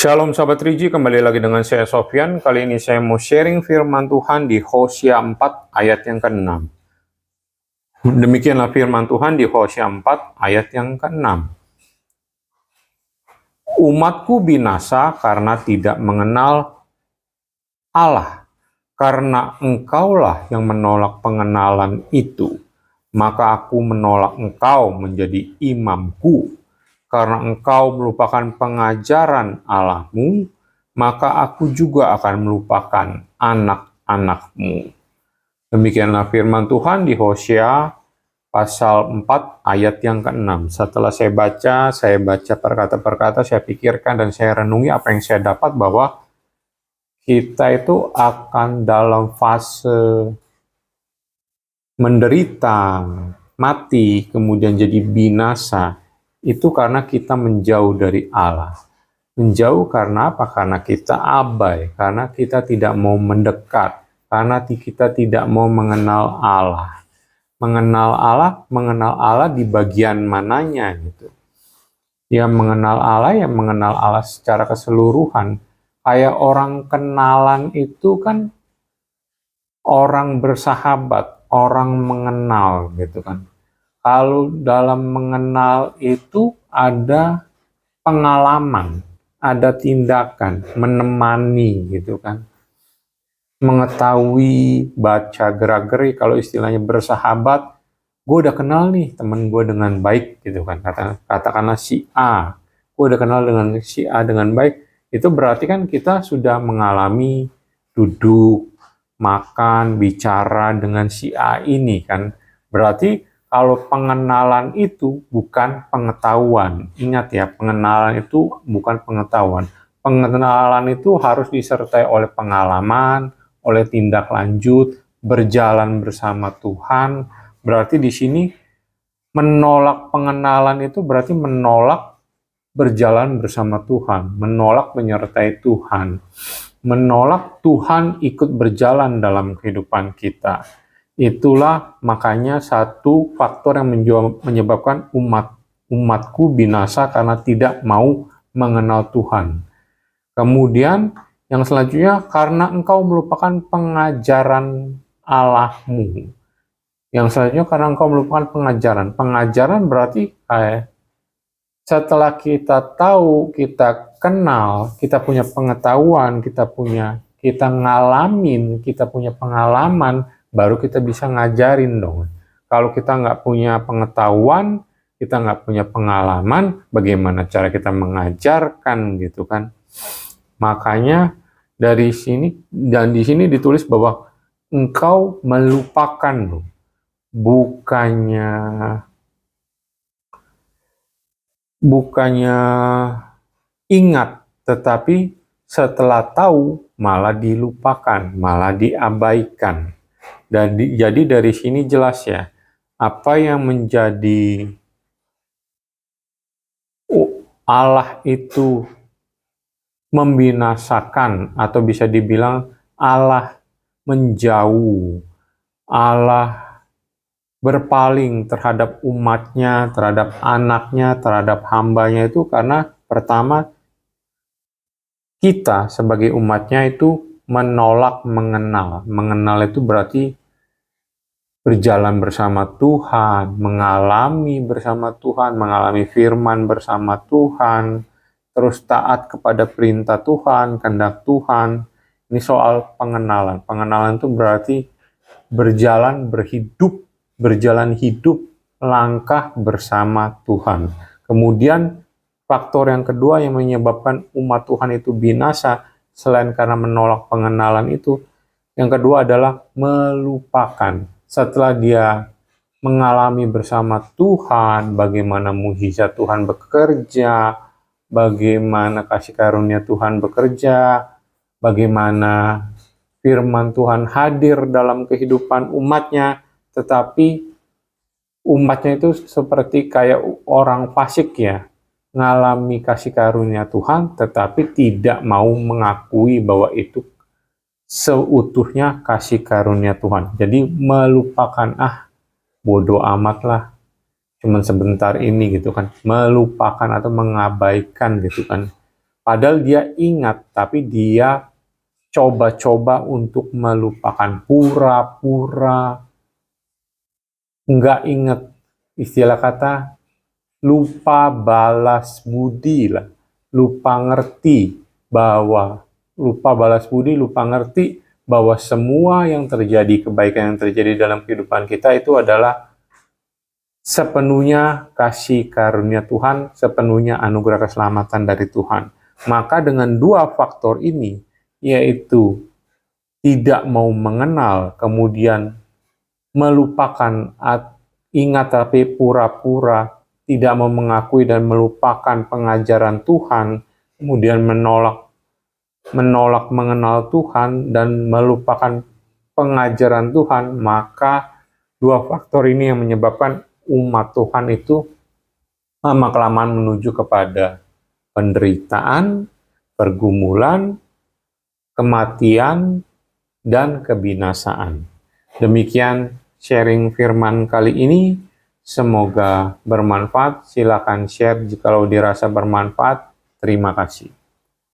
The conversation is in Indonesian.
Shalom sahabat Riji, kembali lagi dengan saya Sofyan. Kali ini saya mau sharing firman Tuhan di Hosea 4 ayat yang ke-6. Demikianlah firman Tuhan di Hosea 4 ayat yang ke-6. Umatku binasa karena tidak mengenal Allah. Karena engkaulah yang menolak pengenalan itu, maka aku menolak engkau menjadi imamku. Karena engkau melupakan pengajaran Allahmu, maka aku juga akan melupakan anak-anakmu. Demikianlah firman Tuhan di Hosea pasal 4 ayat yang ke-6. Setelah saya baca per kata per kata, saya pikirkan dan saya renungi apa yang saya dapat, bahwa kita itu akan dalam fase menderita, mati, kemudian jadi binasa. Itu karena kita menjauh dari Allah. Menjauh karena apa? Karena kita abai, karena kita tidak mau mendekat, karena kita tidak mau mengenal Allah. Mengenal Allah di bagian mananya gitu. Ya mengenal Allah, ya mengenal Allah secara keseluruhan. Kayak orang kenalan itu kan orang bersahabat, orang mengenal gitu kan. Kalau dalam mengenal itu ada pengalaman, ada tindakan, menemani gitu kan. Mengetahui, baca gerak-gerik, kalau istilahnya bersahabat, gue udah kenal nih temen gue dengan baik gitu kan. Katakanlah si A, gue udah kenal dengan si A dengan baik, itu berarti kan kita sudah mengalami duduk, makan, bicara dengan si A ini kan. Berarti kalau pengenalan itu bukan pengetahuan. Ingat ya, pengenalan itu bukan pengetahuan. Pengenalan itu harus disertai oleh pengalaman, oleh tindak lanjut, berjalan bersama Tuhan. Berarti di sini menolak pengenalan itu berarti menolak berjalan bersama Tuhan, menolak menyertai Tuhan, menolak Tuhan ikut berjalan dalam kehidupan kita. Itulah makanya satu faktor yang menyebabkan umatku binasa karena tidak mau mengenal Tuhan. Kemudian yang selanjutnya, karena engkau melupakan pengajaran Allahmu. Yang selanjutnya, karena engkau melupakan pengajaran. Pengajaran berarti setelah kita tahu, kita kenal, kita punya pengetahuan, kita ngalamin, kita punya pengalaman, baru kita bisa ngajarin dong. Kalau kita nggak punya pengetahuan, kita nggak punya pengalaman, bagaimana cara kita mengajarkan gitu kan? Makanya dari sini, dan di sini ditulis bahwa engkau melupakan loh, bukannya ingat, tetapi setelah tahu malah dilupakan, malah diabaikan. Dan jadi dari sini jelas ya, apa yang menjadi Allah itu membinasakan, atau bisa dibilang Allah menjauh, Allah berpaling terhadap umatnya, terhadap anaknya, terhadap hambanya, itu karena pertama kita sebagai umatnya itu menolak mengenal. Mengenal itu berarti berjalan bersama Tuhan, mengalami bersama Tuhan, mengalami firman bersama Tuhan, terus taat kepada perintah Tuhan, kehendak Tuhan. Ini soal pengenalan. Pengenalan itu berarti berjalan hidup langkah bersama Tuhan. Kemudian faktor yang kedua yang menyebabkan umat Tuhan itu binasa, selain karena menolak pengenalan itu, yang kedua adalah melupakan. Setelah dia mengalami bersama Tuhan, bagaimana mukjizat Tuhan bekerja, bagaimana kasih karunia Tuhan bekerja, bagaimana firman Tuhan hadir dalam kehidupan umatnya, tetapi umatnya itu seperti kayak orang fasik ya, ngalami kasih karunia Tuhan, tetapi tidak mau mengakui bahwa itu seutuhnya kasih karunia Tuhan. Jadi melupakan, bodoh amat lah, cuman sebentar ini gitu kan, melupakan atau mengabaikan gitu kan. Padahal dia ingat, tapi dia coba-coba untuk melupakan, pura-pura nggak ingat. Istilah kata lupa balas budi lah, lupa ngerti bahwa lupa balas budi, lupa ngerti bahwa semua yang terjadi, kebaikan yang terjadi dalam kehidupan kita itu adalah sepenuhnya kasih karunia Tuhan, sepenuhnya anugerah keselamatan dari Tuhan. Maka dengan dua faktor ini, yaitu tidak mau mengenal, kemudian melupakan, ingat tapi pura-pura, tidak mau mengakui dan melupakan pengajaran Tuhan, kemudian menolak mengenal Tuhan dan melupakan pengajaran Tuhan, maka dua faktor ini yang menyebabkan umat Tuhan itu lama-kelamaan menuju kepada penderitaan, pergumulan, kematian, dan kebinasaan. Demikian sharing firman kali ini. Semoga bermanfaat. Silakan share jikalau dirasa bermanfaat. Terima kasih.